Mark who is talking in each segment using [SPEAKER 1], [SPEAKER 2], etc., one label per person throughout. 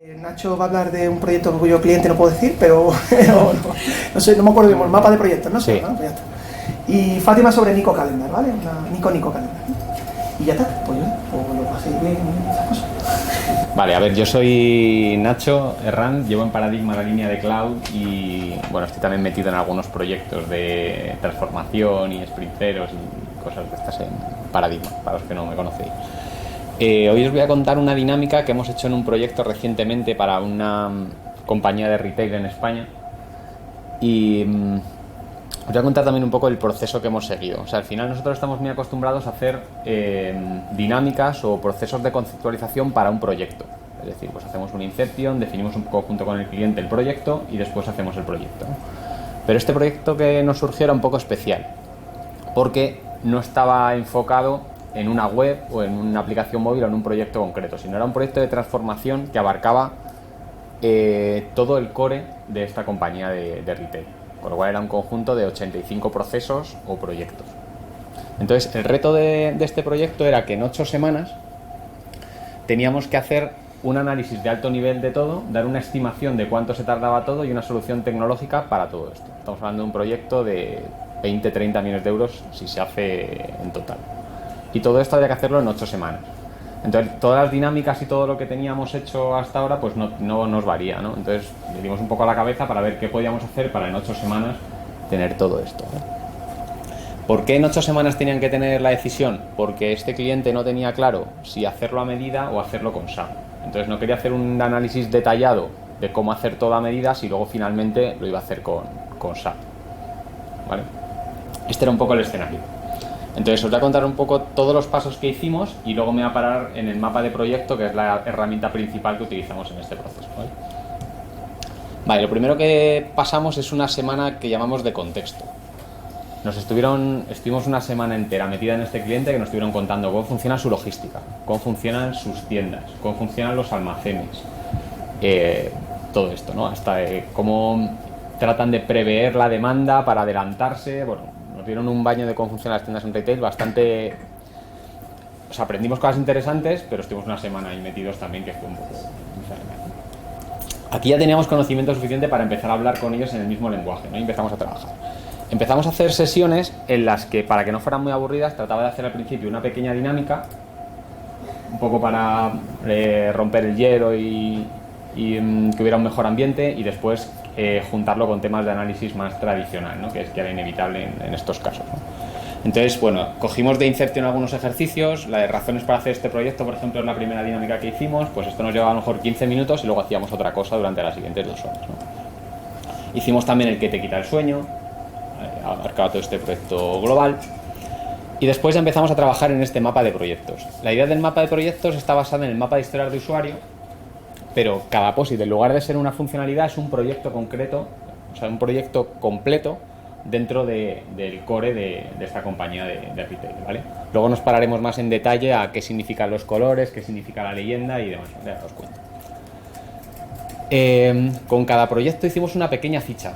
[SPEAKER 1] Nacho va a hablar de un proyecto cuyo cliente no puedo decir, pero no sé, no me acuerdo bien, el mapa de proyectos, ¿no?
[SPEAKER 2] Sí.
[SPEAKER 1] ¿No? Pues ya está. Y Fátima sobre Nico Calendar, ¿vale? Nico Calendar. Y ya está, pues lo pasé bien, esas cosas.
[SPEAKER 2] Vale, a ver, yo soy Nacho Herrán, llevo en Paradigma la línea de cloud y bueno, estoy también metido en algunos proyectos de transformación y sprinteros y cosas de estas en Paradigma, para los que no me conocéis. Hoy os voy a contar una dinámica que hemos hecho en un proyecto recientemente para una compañía de retail en España y os voy a contar también un poco el proceso que hemos seguido. O sea, al final nosotros estamos muy acostumbrados a hacer dinámicas o procesos de conceptualización para un proyecto. Es decir, pues hacemos una inception, definimos un poco junto con el cliente el proyecto y después hacemos el proyecto, ¿no? Pero este proyecto que nos surgió era un poco especial porque no estaba enfocado en una web o en una aplicación móvil o en un proyecto concreto, sino era un proyecto de transformación que abarcaba todo el core de esta compañía de retail, con lo cual era un conjunto de 85 procesos o proyectos. Entonces el reto de este proyecto era que en 8 semanas teníamos que hacer un análisis de alto nivel de todo, dar una estimación de cuánto se tardaba todo y una solución tecnológica para todo esto. Estamos hablando de un proyecto de 20-30 millones de euros si se hace en total. Y todo esto había que hacerlo en 8 semanas. Entonces, todas las dinámicas y todo lo que teníamos hecho hasta ahora, pues no nos varía, ¿no? Entonces, le dimos un poco a la cabeza para ver qué podíamos hacer para en 8 semanas tener todo esto, ¿no? ¿Por qué en 8 semanas tenían que tener la decisión? Porque este cliente no tenía claro si hacerlo a medida o hacerlo con SAP. Entonces, no quería hacer un análisis detallado de cómo hacer todo a medida si luego finalmente lo iba a hacer con SAP, ¿vale? Este era un poco el escenario. Entonces os voy a contar un poco todos los pasos que hicimos y luego me voy a parar en el mapa de proyecto, que es la herramienta principal que utilizamos en este proceso, ¿vale? Vale, lo primero que pasamos es una semana que llamamos de contexto. Estuvimos una semana entera metida en este cliente que nos estuvieron contando cómo funciona su logística, cómo funcionan sus tiendas, cómo funcionan los almacenes, todo esto, ¿no? Hasta cómo tratan de prever la demanda para adelantarse. Bueno, nos dieron un baño de cómo funcionan las tiendas en retail bastante... O sea, aprendimos cosas interesantes, pero estuvimos una semana ahí metidos también, que fue un poco diferente. Aquí ya teníamos conocimiento suficiente para empezar a hablar con ellos en el mismo lenguaje, ¿no? Y empezamos a trabajar. Empezamos a hacer sesiones en las que, para que no fueran muy aburridas, trataba de hacer al principio una pequeña dinámica, un poco para romper el hielo y que hubiera un mejor ambiente, y después juntarlo con temas de análisis más tradicional, ¿no? Que era inevitable en estos casos, ¿no? Entonces, bueno, cogimos de Inception algunos ejercicios. La de razones para hacer este proyecto, por ejemplo, es la primera dinámica que hicimos. Pues esto nos llevaba a lo mejor 15 minutos y luego hacíamos otra cosa durante las siguientes 2 horas, ¿no? Hicimos también el que te quita el sueño, abarcaba todo este proyecto global. Y después empezamos a trabajar en este mapa de proyectos. La idea del mapa de proyectos está basada en el mapa de historial de usuario, pero cada POSIT, en lugar de ser una funcionalidad, es un proyecto concreto, o sea, un proyecto completo dentro del core de esta compañía de retail, ¿vale? Luego nos pararemos más en detalle a qué significan los colores, qué significa la leyenda y demás, ya os cuento. Con cada proyecto hicimos una pequeña ficha.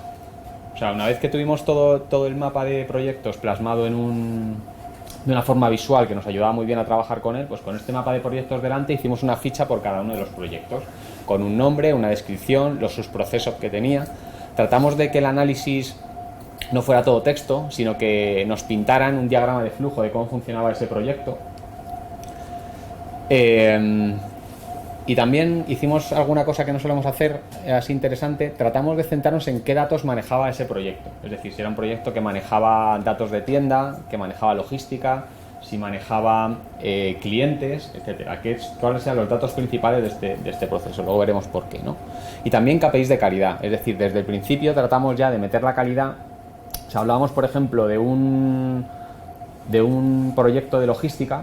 [SPEAKER 2] O sea, una vez que tuvimos todo el mapa de proyectos plasmado de una forma visual que nos ayudaba muy bien a trabajar con él, pues con este mapa de proyectos delante hicimos una ficha por cada uno de los proyectos, con un nombre, una descripción, los subprocesos que tenía. Tratamos de que el análisis no fuera todo texto, sino que nos pintaran un diagrama de flujo de cómo funcionaba ese proyecto. Y también hicimos alguna cosa que no solemos hacer, así interesante. Tratamos de centrarnos en qué datos manejaba ese proyecto. Es decir, si era un proyecto que manejaba datos de tienda, que manejaba logística, si manejaba clientes, etcétera. ¿Cuáles eran los datos principales de este proceso? Luego veremos por qué, ¿no? Y también KPIs de calidad. Es decir, desde el principio tratamos ya de meter la calidad. O sea, hablábamos, por ejemplo, de un proyecto de logística.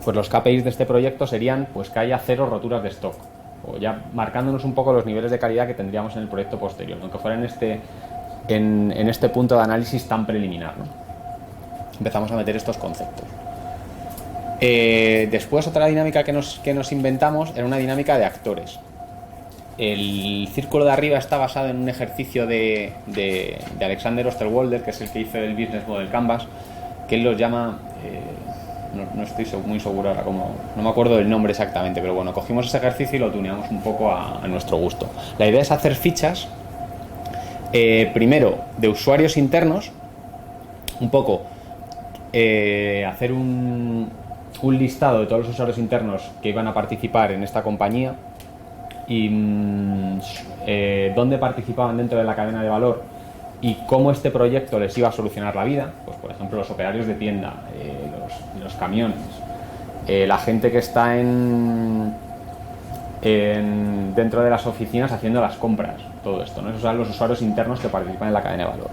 [SPEAKER 2] Pues los KPIs de este proyecto serían pues que haya 0 roturas de stock, o ya marcándonos un poco los niveles de calidad que tendríamos en el proyecto posterior, aunque fuera en este punto de análisis tan preliminar, ¿no? Empezamos a meter estos conceptos. Después, otra dinámica que nos inventamos era una dinámica de actores. El círculo de arriba está basado en un ejercicio de Alexander Osterwalder, que es el que hizo el Business Model Canvas, que él los llama no estoy muy seguro ahora, no me acuerdo del nombre exactamente, pero bueno, cogimos ese ejercicio y lo tuneamos un poco a nuestro gusto. La idea es hacer fichas, primero de usuarios internos, un poco hacer un listado de todos los usuarios internos que iban a participar en esta compañía y dónde participaban dentro de la cadena de valor y cómo este proyecto les iba a solucionar la vida. Pues por ejemplo los operarios de tienda, los camiones, la gente que está dentro de las oficinas haciendo las compras, todo esto, ¿no? Esos son los usuarios internos que participan en la cadena de valor.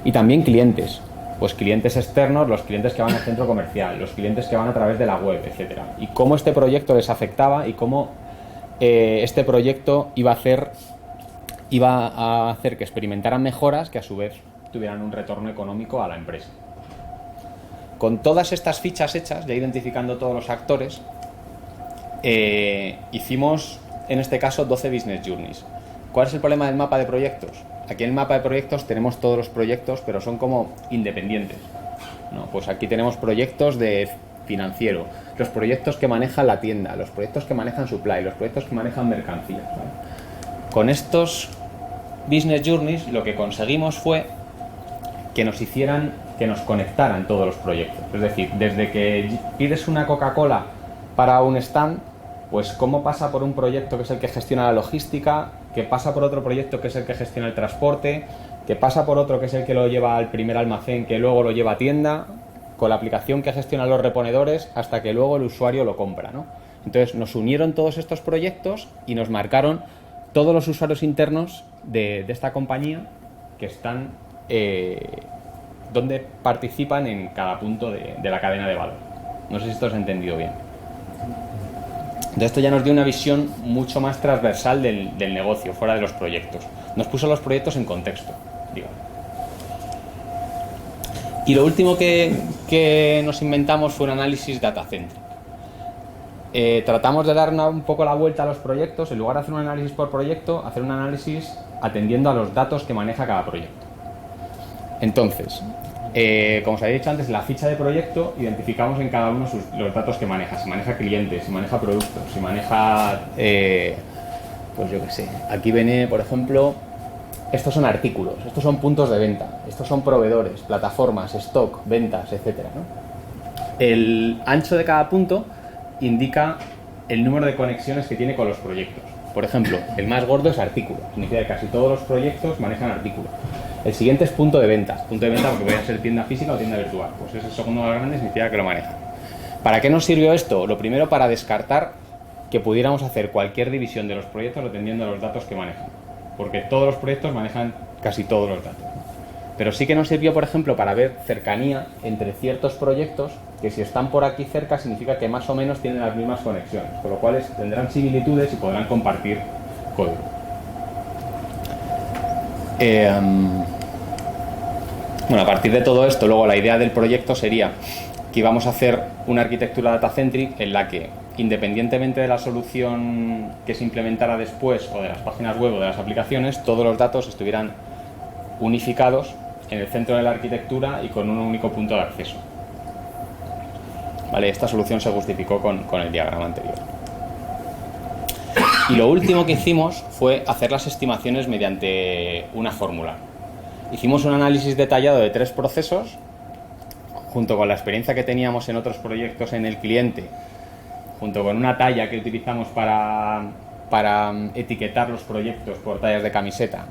[SPEAKER 2] Y también clientes, pues clientes externos, los clientes que van al centro comercial, los clientes que van a través de la web, etcétera. Y cómo este proyecto les afectaba y cómo este proyecto iba a hacer que experimentaran mejoras que a su vez tuvieran un retorno económico a la empresa. Con todas estas fichas hechas, ya identificando todos los actores, hicimos en este caso 12 business journeys. ¿Cuál es el problema del mapa de proyectos? Aquí en el mapa de proyectos tenemos todos los proyectos, pero son como independientes, ¿no? Pues aquí tenemos proyectos de financiero, los proyectos que manejan la tienda, los proyectos que manejan supply, los proyectos que manejan mercancías, ¿vale? Con estos business journeys lo que conseguimos fue que nos conectaran todos los proyectos. Es decir, desde que pides una Coca-Cola para un stand, pues cómo pasa por un proyecto que es el que gestiona la logística, que pasa por otro proyecto que es el que gestiona el transporte, que pasa por otro que es el que lo lleva al primer almacén, que luego lo lleva a tienda, con la aplicación que gestiona los reponedores, hasta que luego el usuario lo compra, ¿no? Entonces nos unieron todos estos proyectos y nos marcaron todos los usuarios internos de esta compañía que están donde participan en cada punto de la cadena de valor. No sé si esto se ha entendido bien. Entonces esto ya nos dio una visión mucho más transversal del negocio, fuera de los proyectos. Nos puso los proyectos en contexto, digamos. Y lo último que nos inventamos fue un análisis data-centric. Tratamos de dar un poco la vuelta a los proyectos, en lugar de hacer un análisis por proyecto, hacer un análisis atendiendo a los datos que maneja cada proyecto. Entonces, como os había dicho antes, la ficha de proyecto identificamos en cada uno los datos que maneja. Si maneja clientes, si maneja productos, si maneja, pues yo qué sé. Aquí viene, por ejemplo, estos son artículos, estos son puntos de venta, estos son proveedores, plataformas, stock, ventas, etcétera, ¿no? El ancho de cada punto indica el número de conexiones que tiene con los proyectos. Por ejemplo, el más gordo es artículo, significa que casi todos los proyectos manejan artículo. El siguiente es punto de venta porque puede ser tienda física o tienda virtual. Pues es el segundo más grande, significa que lo manejan. ¿Para qué nos sirvió esto? Lo primero, para descartar que pudiéramos hacer cualquier división de los proyectos atendiendo a los datos que manejan, porque todos los proyectos manejan casi todos los datos. Pero sí que nos sirvió, por ejemplo, para ver cercanía entre ciertos proyectos, que si están por aquí cerca significa que más o menos tienen las mismas conexiones, con lo cual tendrán similitudes y podrán compartir código. Bueno, a partir de todo esto, luego la idea del proyecto sería que íbamos a hacer una arquitectura data-centric en la que, independientemente de la solución que se implementara después o de las páginas web o de las aplicaciones, todos los datos estuvieran unificados en el centro de la arquitectura y con un único punto de acceso. Vale, esta solución se justificó con el diagrama anterior. Y lo último que hicimos fue hacer las estimaciones mediante una fórmula. Hicimos un análisis detallado de 3 procesos, junto con la experiencia que teníamos en otros proyectos en el cliente, junto con una talla que utilizamos para etiquetar los proyectos por tallas de camiseta.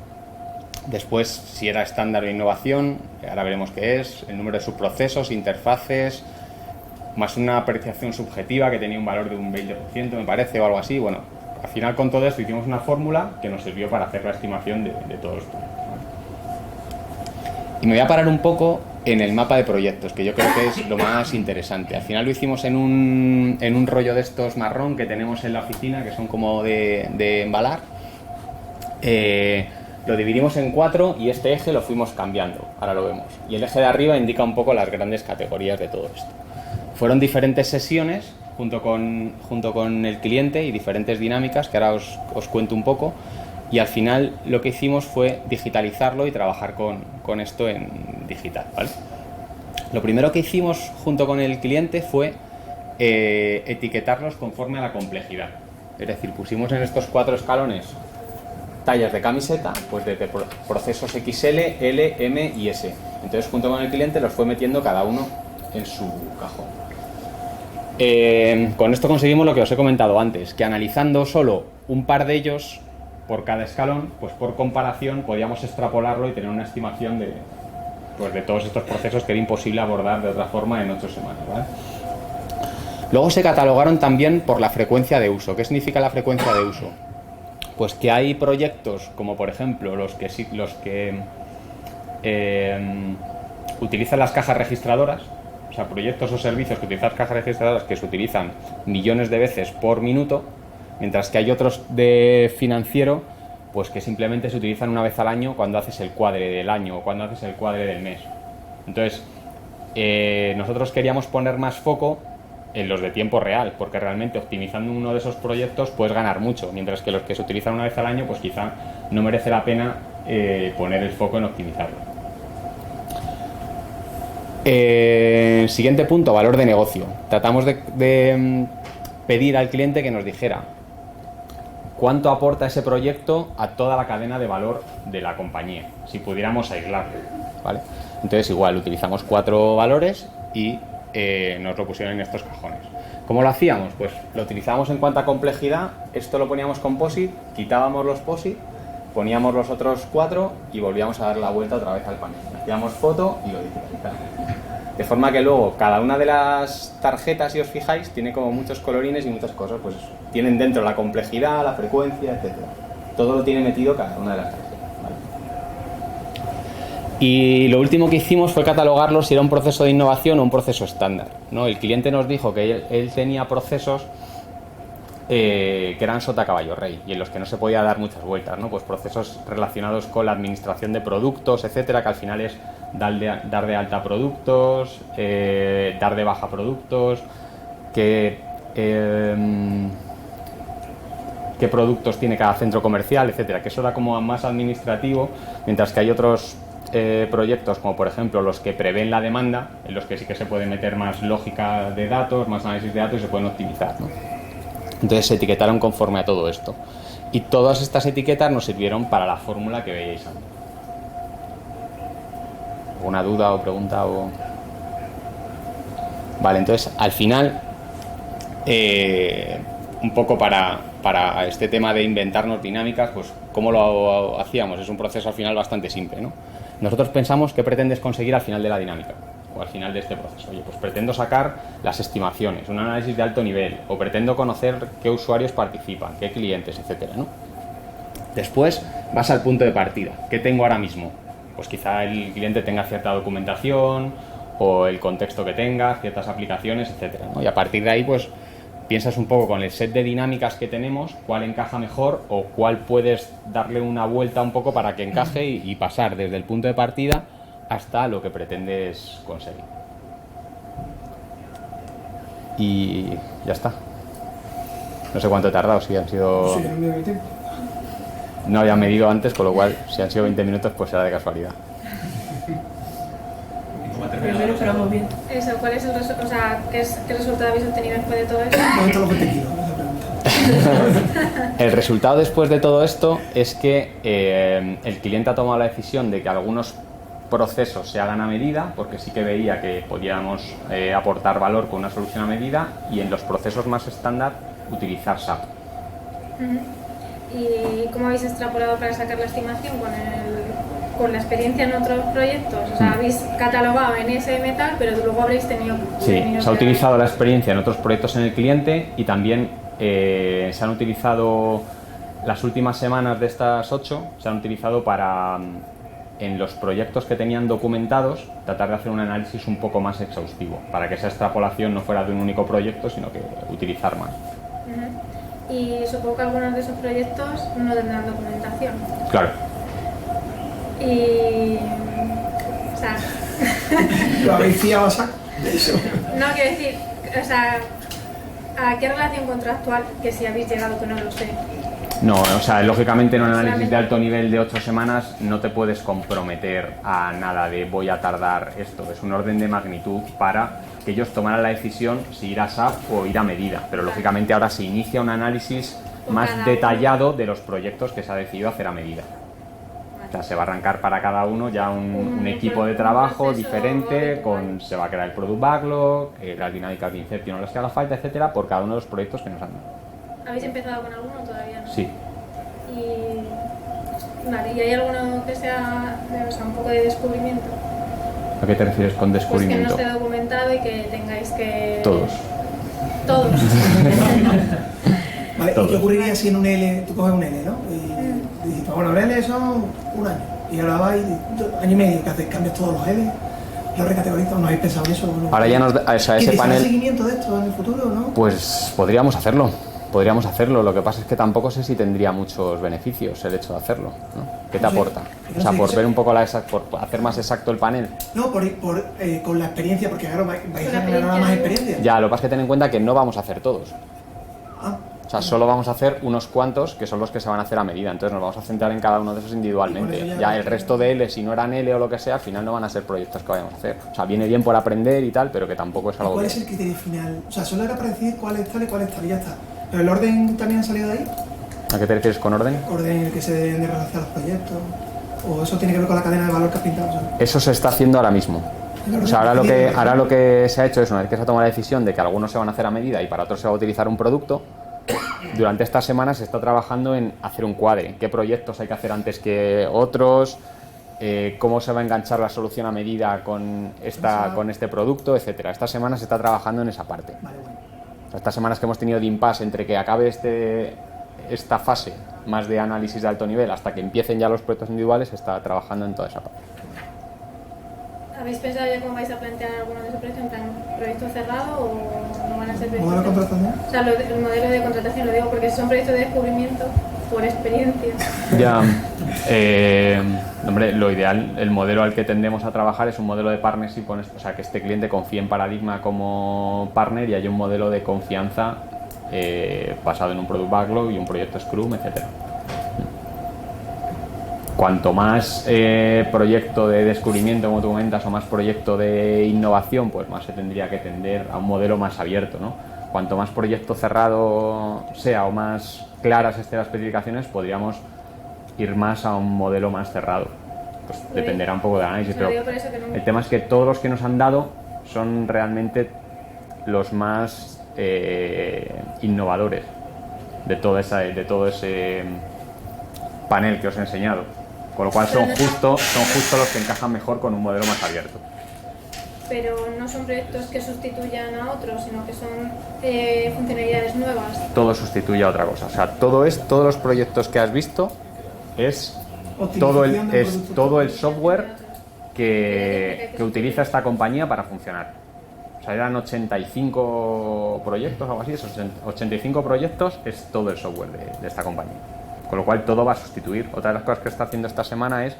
[SPEAKER 2] Después, si era estándar o innovación, ahora veremos qué es, el número de subprocesos, interfaces, más una apreciación subjetiva que tenía un valor de un 20%, me parece, o algo así. Bueno, al final con todo esto hicimos una fórmula que nos sirvió para hacer la estimación de todos los proyectos. Y me voy a parar un poco en el mapa de proyectos, que yo creo que es lo más interesante. Al final lo hicimos en un rollo de estos marrón que tenemos en la oficina, que son como de embalar. Lo dividimos en 4 y este eje lo fuimos cambiando, ahora lo vemos. Y el eje de arriba indica un poco las grandes categorías de todo esto. Fueron diferentes sesiones junto con el cliente y diferentes dinámicas que ahora os cuento un poco. Y al final lo que hicimos fue digitalizarlo y trabajar con esto en digital, ¿vale? Lo primero que hicimos junto con el cliente fue etiquetarlos conforme a la complejidad. Es decir, pusimos en estos 4 escalones tallas de camiseta, pues desde procesos XL, L, M y S. Entonces, junto con el cliente, los fue metiendo cada uno en su cajón. Con esto conseguimos lo que os he comentado antes, que analizando solo un par de ellos por cada escalón, pues por comparación podíamos extrapolarlo y tener una estimación de todos estos procesos que era imposible abordar de otra forma en 8 semanas, ¿vale? Luego se catalogaron también por la frecuencia de uso. ¿Qué significa la frecuencia de uso? Pues que hay proyectos como por ejemplo los que utilizan las cajas registradoras, o sea, proyectos o servicios que utilizan cajas registradoras que se utilizan millones de veces por minuto, mientras que hay otros de financiero pues que simplemente se utilizan una vez al año cuando haces el cuadre del año o cuando haces el cuadre del mes. Entonces, nosotros queríamos poner más foco en los de tiempo real, porque realmente optimizando uno de esos proyectos puedes ganar mucho, mientras que los que se utilizan una vez al año pues quizá no merece la pena poner el foco en optimizarlo. Siguiente punto, valor de negocio. Tratamos de pedir al cliente que nos dijera cuánto aporta ese proyecto a toda la cadena de valor de la compañía, si pudiéramos aislarlo, ¿vale? Entonces igual utilizamos 4 valores y nos lo pusieron en estos cajones. ¿Cómo lo hacíamos? Pues lo utilizábamos en cuanto a complejidad. Esto lo poníamos con POSIT, quitábamos los POSIT, poníamos los otros 4 y volvíamos a dar la vuelta otra vez al panel. Hacíamos foto y lo digitalizamos. De forma que luego cada una de las tarjetas, si os fijáis, tiene como muchos colorines y muchas cosas, pues tienen dentro la complejidad, la frecuencia, etcétera. Todo lo tiene metido cada una de las tarjetas, ¿vale? Y lo último que hicimos fue catalogarlo si era un proceso de innovación o un proceso estándar, ¿no? El cliente nos dijo que él tenía procesos que eran sota caballo rey y en los que no se podía dar muchas vueltas, ¿no? Pues procesos relacionados con la administración de productos, etcétera, que al final es dar de alta productos, dar de baja productos, qué productos tiene cada centro comercial, etcétera, que eso era como más administrativo, mientras que hay otros proyectos como por ejemplo los que prevén la demanda, en los que sí que se puede meter más lógica de datos, más análisis de datos y se pueden optimizar, ¿no? Entonces se etiquetaron conforme a todo esto y todas estas etiquetas nos sirvieron para la fórmula que veíais antes. ¿Alguna duda o pregunta? Vale, entonces al final un poco para este tema de inventarnos dinámicas, pues ¿cómo lo hacíamos? Es un proceso al final bastante simple, ¿no? Nosotros pensamos qué pretendes conseguir al final de la dinámica o al final de este proceso. Oye, pues pretendo sacar las estimaciones, un análisis de alto nivel, o pretendo conocer qué usuarios participan, qué clientes, etcétera, ¿no? Después vas al punto de partida. ¿Qué tengo ahora mismo? Pues quizá el cliente tenga cierta documentación o el contexto que tenga, ciertas aplicaciones, etcétera, ¿no? Y a partir de ahí, pues piensas un poco con el set de dinámicas que tenemos, cuál encaja mejor o cuál puedes darle una vuelta un poco para que encaje y pasar desde el punto de partida hasta lo que pretendes conseguir. Y ya está. No sé cuánto he tardado, si han sido...
[SPEAKER 1] Sí, no me tiempo.
[SPEAKER 2] No había medido antes, con lo cual, si han sido 20 minutos, pues será de casualidad.
[SPEAKER 3] Primero, pero muy bien.
[SPEAKER 4] Eso, ¿cuál es el resultado? O sea, ¿qué resultado habéis obtenido después de todo eso?
[SPEAKER 1] Momento lo que te quiero, esa pregunta.
[SPEAKER 2] El resultado después de todo esto es que el cliente ha tomado la decisión de que algunos procesos se hagan a medida, porque sí que veía que podíamos aportar valor con una solución a medida, y en los procesos más estándar utilizar SAP.
[SPEAKER 4] ¿Y cómo habéis extrapolado para sacar la estimación con la experiencia en otros proyectos? O sea, habéis catalogado en ese metal, pero luego habréis tenido...
[SPEAKER 2] Sí, se ha utilizado la experiencia en otros proyectos en el cliente y también se han utilizado las últimas semanas de estas 8, se han utilizado para, en los proyectos que tenían documentados, tratar de hacer un análisis un poco más exhaustivo, para que esa extrapolación no fuera de un único proyecto, sino que utilizar más.
[SPEAKER 4] Y supongo que algunos de esos proyectos no tendrán documentación.
[SPEAKER 2] Claro.
[SPEAKER 4] Y... o sea...
[SPEAKER 1] ¿Lo habéis fiado a saco de eso?
[SPEAKER 4] No, quiero decir, o sea, ¿a qué relación contractual, que si habéis llegado, que no lo sé,
[SPEAKER 2] No, o sea, lógicamente en un análisis de alto nivel de 8 semanas no te puedes comprometer a nada de voy a tardar esto. Es un orden de magnitud para que ellos tomaran la decisión si ir a SAP o ir a medida. Pero lógicamente ahora se inicia un análisis más detallado de los proyectos que se ha decidido hacer a medida. O sea, se va a arrancar para cada uno ya un equipo de trabajo diferente, se va a crear el Product Backlog, las dinámicas de inception o las que haga falta, etcétera, por cada uno de los proyectos que nos han dado.
[SPEAKER 4] ¿Habéis empezado con alguno todavía? ¿No?
[SPEAKER 2] Sí.
[SPEAKER 4] Vale, ¿y hay alguno que sea un poco de descubrimiento?
[SPEAKER 2] ¿A qué te refieres con descubrimiento?
[SPEAKER 4] Pues que no esté documentado y que tengáis que...
[SPEAKER 2] Todos.
[SPEAKER 4] Todos.
[SPEAKER 1] Vale, ¿y qué ocurriría si en un L, tú coges un L, ¿no? Y dices, pues bueno, los L son un año. Y ahora vais, año y medio, que haces, cambias todos los L, los recategorizas, ¿no habéis pensado en eso? ¿No?
[SPEAKER 2] Ahora ya nos da, o sea, ese panel...
[SPEAKER 1] seguimiento de esto en el futuro, no?
[SPEAKER 2] Pues podríamos hacerlo. Podríamos hacerlo, lo que pasa es que tampoco sé si tendría muchos beneficios el hecho de hacerlo, ¿no? ¿Qué te aporta? O sea, por ver un poco por hacer más exacto el panel.
[SPEAKER 1] No, con la experiencia, porque claro, vais a generar más experiencia.
[SPEAKER 2] Ya, lo que pasa es que ten en cuenta que no vamos a hacer todos.
[SPEAKER 1] Ah.
[SPEAKER 2] O sea, solo vamos a hacer unos cuantos que son los que se van a hacer a medida. Entonces nos vamos a centrar en cada uno de esos individualmente. Ya el resto de L, si no eran L o lo que sea, al final no van a ser proyectos que vayamos a hacer. O sea, viene bien por aprender y tal, pero que tampoco es algo...
[SPEAKER 1] ¿Cuál es el criterio final? O sea, solo era para decidir cuál es tal y cuál es tal y ya está. ¿Pero el orden también ha salido de ahí?
[SPEAKER 2] ¿A qué te refieres con orden?
[SPEAKER 1] ¿Orden en el que se deben de realizar los proyectos? ¿O eso tiene que ver con la cadena de valor que has pintado? O sea,
[SPEAKER 2] eso se está haciendo ahora mismo. O sea, ahora lo que se ha hecho es, una vez que se ha tomado la decisión de que algunos se van a hacer a medida y para otros se va a utilizar un producto, durante estas semanas se está trabajando en hacer un cuadre. ¿Qué proyectos hay que hacer antes que otros? ¿Cómo se va a enganchar la solución a medida con este producto? Etcétera. Esta semana se está trabajando en esa parte.
[SPEAKER 1] vale, bueno.
[SPEAKER 2] Estas semanas que hemos tenido de impasse entre que acabe esta fase más de análisis de alto nivel hasta que empiecen ya los proyectos individuales, se está trabajando en toda esa parte.
[SPEAKER 4] ¿Habéis pensado ya cómo vais a plantear alguno de esos proyectos? ¿En plan proyecto cerrado o no van a ser proyectos?
[SPEAKER 1] ¿Modelo de contratación?
[SPEAKER 4] O sea, el modelo de contratación lo digo porque si son proyectos de descubrimiento, por experiencia.
[SPEAKER 2] Ya, hombre, lo ideal, el modelo al que tendemos a trabajar es un modelo de partnership, o sea, que este cliente confíe en Paradigma como partner y haya un modelo de confianza basado en un product backlog y un proyecto Scrum, etcétera. Cuanto más proyecto de descubrimiento, como tú comentas, o más proyecto de innovación, pues más se tendría que tender a un modelo más abierto, ¿no? Cuanto más proyecto cerrado sea o más claras estén las especificaciones, podríamos ir más a un modelo más cerrado. Pues dependerá un poco del análisis, pero el tema es que todos los que nos han dado son realmente los más innovadores de todo ese panel que os he enseñado. Con lo cual son justo los que encajan mejor con un modelo más abierto.
[SPEAKER 4] Pero no son proyectos que sustituyan a otros, sino que son funcionalidades nuevas.
[SPEAKER 2] Todo sustituye a otra cosa. O sea, todos los proyectos que has visto es todo el software que utiliza esta compañía para funcionar. O sea, eran 85 proyectos o algo así. Esos 85 proyectos es todo el software de esta compañía. Con lo cual todo va a sustituir. Otra de las cosas que está haciendo esta semana es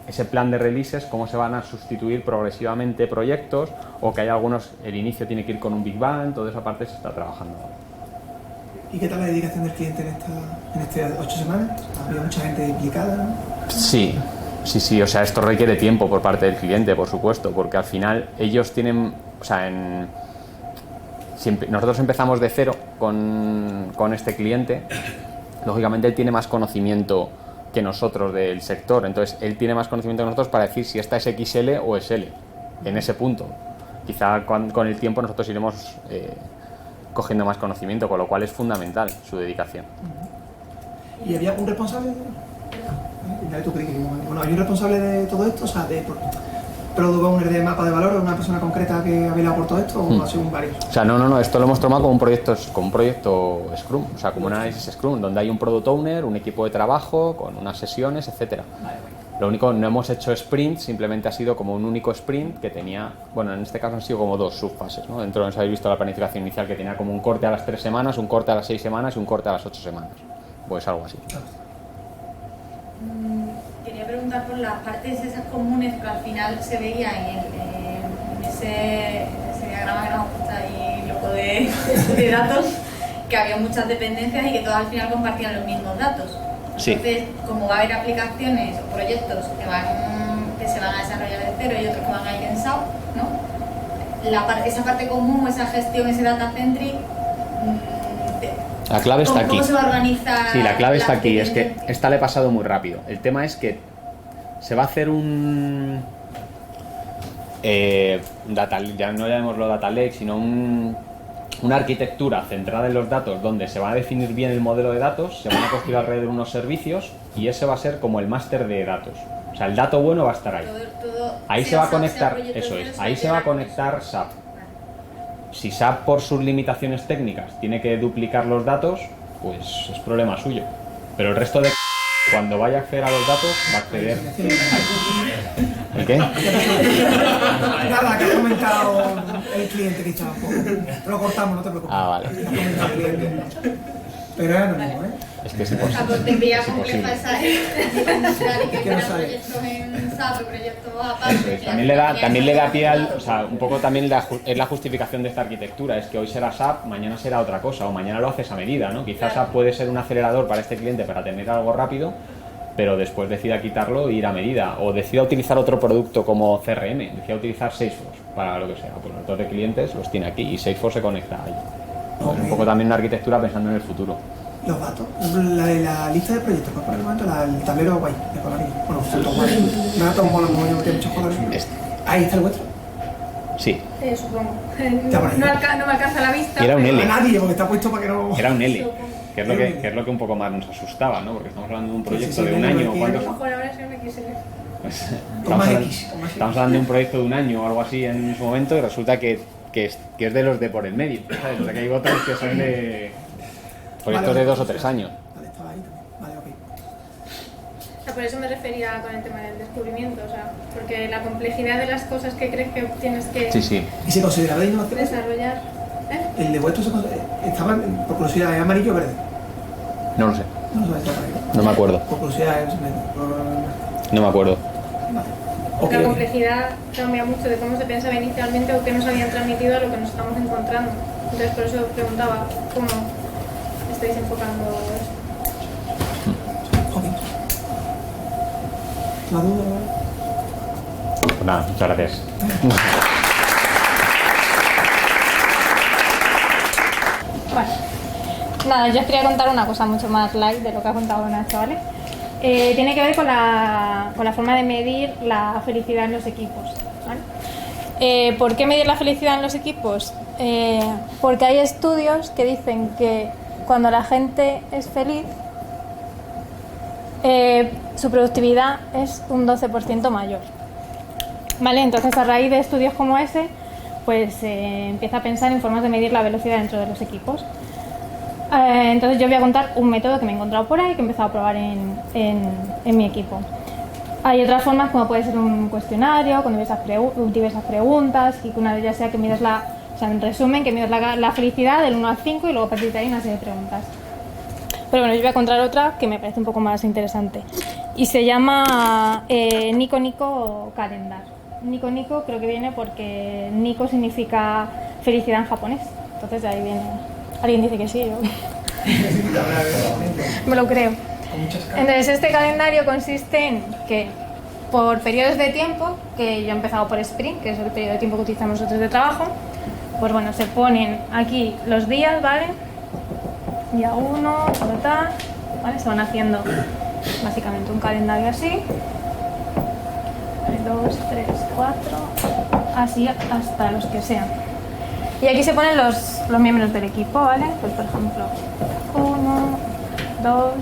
[SPEAKER 2] ese plan de releases, cómo se van a sustituir progresivamente proyectos, o que hay algunos, el inicio tiene que ir con un Big Bang, toda esa parte se está trabajando.
[SPEAKER 1] ¿Y qué tal la dedicación del cliente en estas 8 semanas? ¿Había mucha gente implicada, no?
[SPEAKER 2] Sí, o sea, esto requiere tiempo por parte del cliente, por supuesto, porque al final ellos tienen, o sea, nosotros empezamos de cero con este cliente. Lógicamente él tiene más conocimiento que nosotros del sector, entonces él tiene más conocimiento que nosotros para decir si esta es XL o es L en ese punto. Quizá con el tiempo nosotros iremos cogiendo más conocimiento, con lo cual es fundamental su dedicación.
[SPEAKER 1] ¿Y había un responsable? Dale tu currículum. Bueno, ¿hay un responsable de todo esto? O sea, de Product Owner de mapa de valor, una persona concreta que ha velado por todo esto, o ha sido varios?
[SPEAKER 2] O sea, no, esto lo hemos tomado como un proyecto Scrum, o sea, como un análisis Scrum, donde hay un Product Owner, un equipo de trabajo, con unas sesiones, etcétera. Lo único, no hemos hecho sprint, simplemente ha sido como un único sprint que tenía, bueno, en este caso han sido como 2 subfases, ¿no? Dentro de eso habéis visto la planificación inicial que tenía como un corte a las 3 semanas, un corte a las 6 semanas y un corte a las 8 semanas. Pues algo así.
[SPEAKER 3] Quería preguntar por las partes esas comunes que al final se veía en ese diagrama que nos gusta ahí loco de datos, que había muchas dependencias y que todas al final compartían los mismos datos.
[SPEAKER 2] Sí.
[SPEAKER 3] Entonces, como va a haber aplicaciones o proyectos que se van a desarrollar de cero y otros que van a ir en SAP, ¿no? Esa parte común, esa gestión, ese data centric,
[SPEAKER 2] la clave está aquí.
[SPEAKER 3] ¿cómo se va a organizar?
[SPEAKER 2] Sí, la clave está aquí. Es que esta le he pasado muy rápido. El tema es que se va a hacer un ya no llamémoslo data lake, sino una arquitectura centrada en los datos donde se va a definir bien el modelo de datos, se van a construir alrededor de unos servicios y ese va a ser como el máster de datos. O sea, el dato bueno va a estar ahí. Ahí se va a conectar, eso es, ahí se va a conectar SAP. Si SAP por sus limitaciones técnicas tiene que duplicar los datos, pues es problema suyo. Pero el resto de cuando vaya a acceder a los datos va a acceder. ¿Y qué?
[SPEAKER 1] Nada, que ha comentado el cliente que estaba un poco. Lo cortamos, no te preocupes.
[SPEAKER 2] Ah, vale.
[SPEAKER 1] Ha comentado el cliente. Pero es anónimo, ¿eh?
[SPEAKER 2] Es que es imposible.
[SPEAKER 3] Pues tendría
[SPEAKER 2] Es imposible.
[SPEAKER 3] compleja esa y que
[SPEAKER 1] Que no
[SPEAKER 3] fueran
[SPEAKER 1] sale.
[SPEAKER 3] proyectos en SAP, proyectos
[SPEAKER 2] Eso
[SPEAKER 3] aparte.
[SPEAKER 2] es. También le da pie al, o sea, un poco también es la justificación de esta arquitectura, es que hoy será SAP, mañana será otra cosa, o mañana lo haces a medida, ¿no? Quizás SAP puede ser un acelerador para este cliente para tener algo rápido, pero después decida quitarlo e ir a medida, o decida utilizar otro producto como CRM, decida utilizar Salesforce para lo que sea, pues los datos de clientes los tiene aquí y Salesforce se conecta ahí. Pues un poco también una arquitectura pensando en el futuro.
[SPEAKER 1] Los datos, la lista de proyectos, por el momento, el tablero guay, de colorín. Bueno, fotos guay. Me da todo mola, como yo tiene muchos colores. Ahí está el vuestro.
[SPEAKER 2] Sí,
[SPEAKER 4] Supongo.
[SPEAKER 1] Ya por ahí.
[SPEAKER 4] No me alcanza la vista.
[SPEAKER 2] Y era un L.
[SPEAKER 1] A nadie, porque está puesto para que no.
[SPEAKER 2] era un L, que es lo que un poco más nos asustaba, ¿no? Porque estamos hablando de un proyecto
[SPEAKER 1] sí,
[SPEAKER 2] de un
[SPEAKER 1] sí,
[SPEAKER 2] año,
[SPEAKER 1] sí,
[SPEAKER 2] ¿cuántos?
[SPEAKER 4] A lo mejor ahora es un XL.
[SPEAKER 2] Pues,
[SPEAKER 1] Con más X, con más X.
[SPEAKER 2] estamos hablando de un proyecto de un año o algo así en su momento y resulta que es de los de por el medio, ¿sabes? O sea, que hay otros que son de proyectos de 2 o 3 años.
[SPEAKER 1] Vale, estaba ahí también. Vale, ok.
[SPEAKER 4] O sea, por eso me refería con el tema del descubrimiento, o sea, porque la complejidad de las cosas que crees que tienes que
[SPEAKER 2] Sí, sí.
[SPEAKER 1] ¿Y se consideraba de innovación?
[SPEAKER 4] desarrollar.
[SPEAKER 1] El de vuestro estaba, por curiosidad, ¿es amarillo o verde?
[SPEAKER 2] No lo sé.
[SPEAKER 1] No lo sé, está amarillo.
[SPEAKER 2] No me acuerdo.
[SPEAKER 1] Por curiosidad,
[SPEAKER 2] No me acuerdo.
[SPEAKER 1] Vale.
[SPEAKER 4] Porque
[SPEAKER 1] Ok,
[SPEAKER 4] la
[SPEAKER 1] ok.
[SPEAKER 4] complejidad cambia mucho de cómo se pensaba inicialmente o qué nos habían transmitido a lo que nos estamos encontrando. Entonces, por eso preguntaba cómo estáis enfocando esto.
[SPEAKER 1] Ok. ¿La duda?
[SPEAKER 2] Pues nada, muchas gracias.
[SPEAKER 4] Bueno, nada, yo os quería contar una cosa mucho más light de lo que ha contado Nacho, ¿vale? Tiene que ver con la forma de medir la felicidad en los equipos, ¿vale? ¿Por qué medir la felicidad en los equipos? Porque hay estudios que dicen que cuando la gente es feliz, su productividad es un 12% mayor. ¿Vale? Entonces, a raíz de estudios como ese, pues empieza a pensar en formas de medir la velocidad dentro de los equipos. Entonces yo voy a contar un método que me he encontrado por ahí que he empezado a probar en mi equipo. Hay otras formas como puede ser un cuestionario con diversas preguntas y que una de ellas sea que midas o sea, en resumen, que midas la felicidad del 1 al 5 y luego a partir de ahí una serie de preguntas. Pero bueno, yo voy a contar otra que me parece un poco más interesante y se llama Nico Nico Calendar. Nico Nico creo que viene porque Nico significa felicidad en japonés, entonces de ahí viene. Alguien dice que sí, yo me lo creo. Entonces este calendario consiste en que por periodos de tiempo, que yo he empezado por sprint, que es el periodo de tiempo que utilizamos nosotros de trabajo, pues bueno, se ponen aquí los días, ¿vale? Día 1, ¿vale? Se van haciendo básicamente un calendario así. 2, 3, 4, así hasta los que sean. Y aquí se ponen los miembros del equipo, ¿vale? Pues por ejemplo, 1, 2,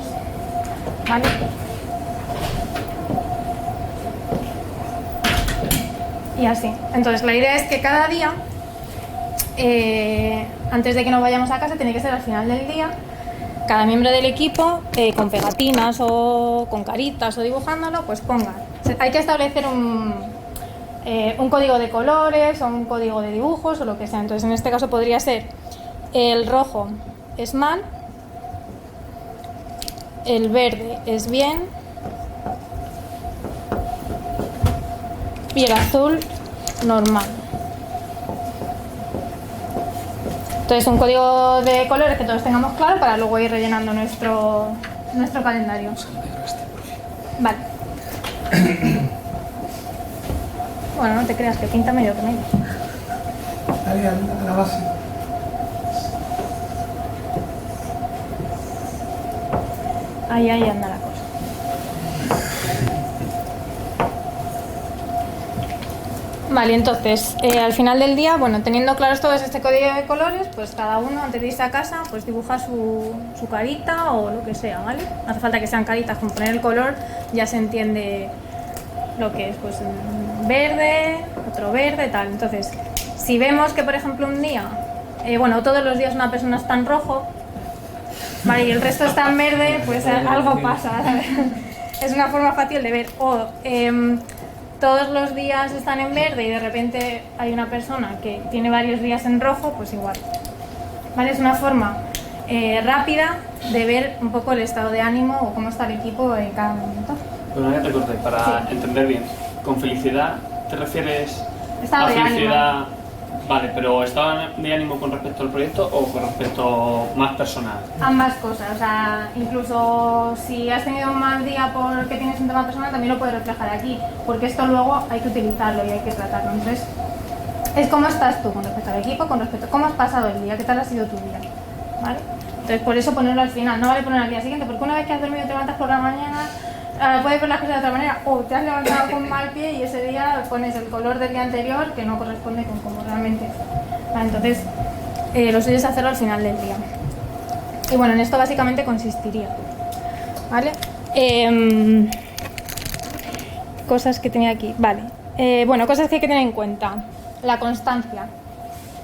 [SPEAKER 4] ¿vale? Y así. Entonces la idea es que cada día, antes de que nos vayamos a casa, tiene que ser al final del día, cada miembro del equipo, con pegatinas o con caritas o dibujándolo, pues ponga. Hay que establecer un código de colores o un código de dibujos o lo que sea. Entonces en este caso podría ser el rojo es mal, el verde es bien y el azul normal. Entonces un código de colores que todos tengamos claro para luego ir rellenando nuestro calendario. Vale. Bueno, no te creas que pinta medio con ellos.
[SPEAKER 1] Dale a la base.
[SPEAKER 4] Ahí anda la cosa. Vale, entonces, al final del día, bueno, teniendo claros todos este código de colores, pues cada uno antes de irse a casa, pues dibuja su carita o lo que sea, ¿vale? No hace falta que sean caritas, con poner el color ya se entiende lo que es, pues verde, otro verde, tal. Entonces, si vemos que, por ejemplo, un día, bueno, todos los días una persona está en rojo, vale, y el resto está en verde, pues algo pasa, ¿sabes? Es una forma fácil de ver. O todos los días están en verde y de repente hay una persona que tiene varios días en rojo, pues igual. ¿Vale? Es una forma rápida de ver un poco el estado de ánimo o cómo está el equipo en cada momento.
[SPEAKER 5] Bueno, ya te corté, para entender bien. Con felicidad, ¿te refieres
[SPEAKER 4] Estado
[SPEAKER 5] a
[SPEAKER 4] de
[SPEAKER 5] felicidad?
[SPEAKER 4] ánimo.
[SPEAKER 5] Vale, pero ¿estado de ánimo con respecto al proyecto o con respecto más personal?
[SPEAKER 4] Ambas cosas, o sea, incluso si has tenido un mal día porque tienes un tema personal, también lo puedes reflejar aquí, porque esto luego hay que utilizarlo y hay que tratarlo. Entonces, es cómo estás tú con respecto al equipo, con respecto a cómo has pasado el día, qué tal ha sido tu día, ¿vale? Entonces, por eso ponerlo al final, no vale ponerlo al día siguiente, porque una vez que has dormido te levantas por la mañana, puedes ver las cosas de otra manera, o te has levantado con mal pie y ese día pones el color del día anterior que no corresponde con cómo realmente es. Vale, entonces, lo suyo es hacerlo al final del día. Y bueno, en esto básicamente consistiría, ¿vale? Cosas que tenía aquí, vale. Bueno, cosas que hay que tener en cuenta. La constancia.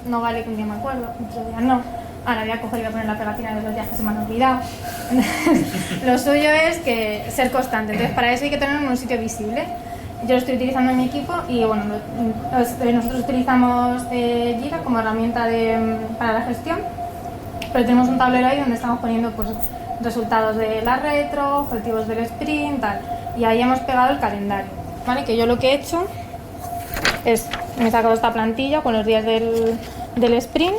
[SPEAKER 4] No vale que un día me acuerdo, otro día no. Ahora voy a coger y voy a poner la pegatina de los días que se me han olvidado. Lo suyo es que ser constante. Entonces, para eso hay que tenerlo en un sitio visible. Yo lo estoy utilizando en mi equipo y bueno, nosotros utilizamos Jira como herramienta para la gestión, pero tenemos un tablero ahí donde estamos poniendo pues, resultados de la retro, objetivos del sprint, tal, y ahí hemos pegado el calendario, ¿vale? Que yo lo que he hecho es, me he sacado esta plantilla con los días del sprint,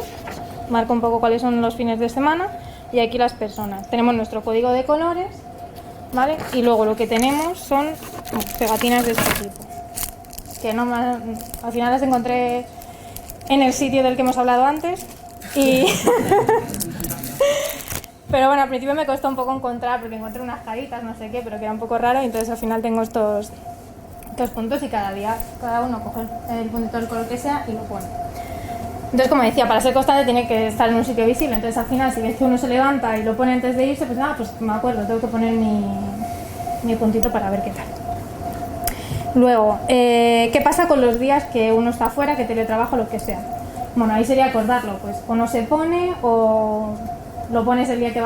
[SPEAKER 4] marco un poco cuáles son los fines de semana y aquí las personas. Tenemos nuestro código de colores, ¿vale? Y luego lo que tenemos son pegatinas de este tipo, que no al final las encontré en el sitio del que hemos hablado antes y pero bueno, al principio me costó un poco encontrar porque encontré unas caritas, no sé qué, pero que era un poco raro y entonces al final tengo estos puntos y cada día cada uno coge el puntito del color que sea y lo pone. Entonces, como decía, para ser constante tiene que estar en un sitio visible. Entonces, al final, si ves que uno se levanta y lo pone antes de irse, pues nada, pues me acuerdo, tengo que poner mi puntito para ver qué tal. Luego, ¿qué pasa con los días que uno está fuera, que teletrabaja o lo que sea? Bueno, ahí sería acordarlo, pues o no se pone o lo pones el día que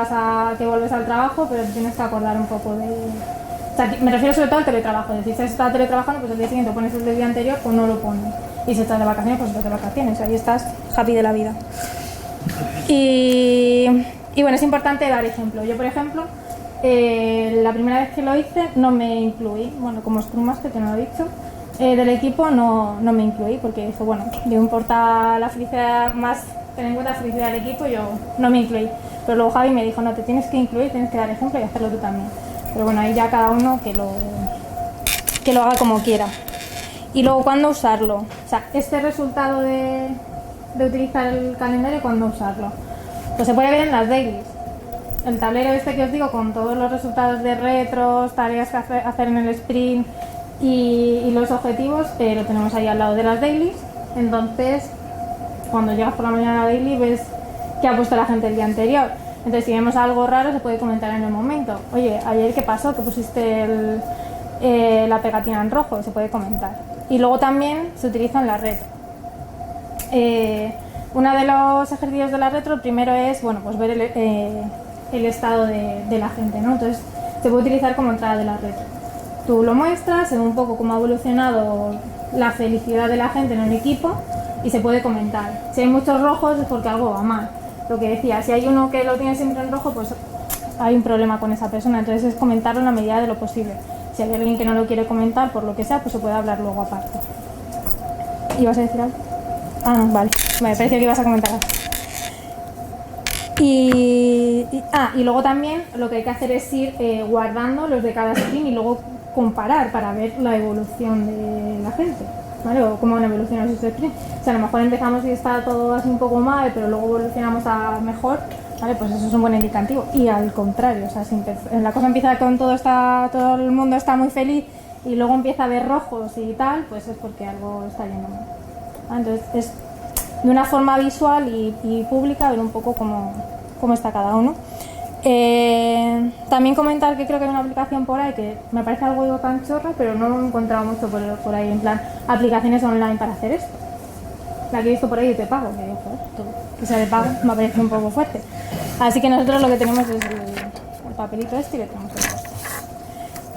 [SPEAKER 4] vuelves al trabajo, pero tienes que acordar un poco de... O sea, me refiero sobre todo al teletrabajo. Es decir, si estás teletrabajando, pues el día siguiente pones el del día anterior o no lo pones. Y si estás de vacaciones, pues estás de vacaciones. Ahí estás happy de la vida. Y bueno, es importante dar ejemplo. Yo, por ejemplo, la primera vez que lo hice no me incluí. Bueno, como Scrum Master, que no lo he dicho, del equipo no me incluí porque dije, bueno, me importa la felicidad más, tener en cuenta la felicidad del equipo, yo no me incluí. Pero luego Javi me dijo, no, te tienes que incluir, tienes que dar ejemplo y hacerlo tú también. Pero bueno, ahí ya cada uno que lo haga como quiera. Y luego, ¿cuándo usarlo? O sea, este resultado de utilizar el calendario, ¿cuándo usarlo? Pues se puede ver en las dailies. El tablero este que os digo, con todos los resultados de retros, tareas que hacer en el sprint y los objetivos, lo tenemos ahí al lado de las dailies. Entonces, cuando llegas por la mañana a la daily, ves qué ha puesto la gente el día anterior. Entonces, si vemos algo raro, se puede comentar en el momento. Oye, ayer, ¿qué pasó? Que pusiste la pegatina en rojo, se puede comentar. Y luego también se utiliza en la retro. Uno de los ejercicios de la retro, primero es, bueno, pues ver el estado de la gente, ¿no? Entonces, se puede utilizar como entrada de la retro. Tú lo muestras, se ve un poco cómo ha evolucionado la felicidad de la gente en el equipo y se puede comentar. Si hay muchos rojos es porque algo va mal. Lo que decía, si hay uno que lo tiene siempre en rojo, pues hay un problema con esa persona. Entonces es comentarlo en la medida de lo posible. Si hay alguien que no lo quiere comentar, por lo que sea, pues se puede hablar luego aparte. ¿Ibas a decir algo? Ah, no, vale. Me pareció que ibas a comentar algo. Y luego también lo que hay que hacer es ir guardando los de cada sprint y luego comparar para ver la evolución de la gente, ¿vale? O cómo han evolucionado sus sprints. O sea, a lo mejor empezamos y está todo así un poco mal, pero luego evolucionamos a mejor, ¿vale? Pues eso es un buen indicativo. Y al contrario, o sea, si la cosa empieza con todo el mundo está muy feliz y luego empieza a ver rojos y tal, pues es porque algo está yendo mal. Entonces es de una forma visual y pública ver un poco cómo está cada uno. También comentar que creo que hay una aplicación por ahí que me parece algo tan chorra, pero no lo he encontrado mucho por ahí, en plan aplicaciones online para hacer esto. La que he visto por ahí te pago, que sea de pago me parece un poco fuerte. Así que nosotros lo que tenemos es el papelito este y le tenemos el coste.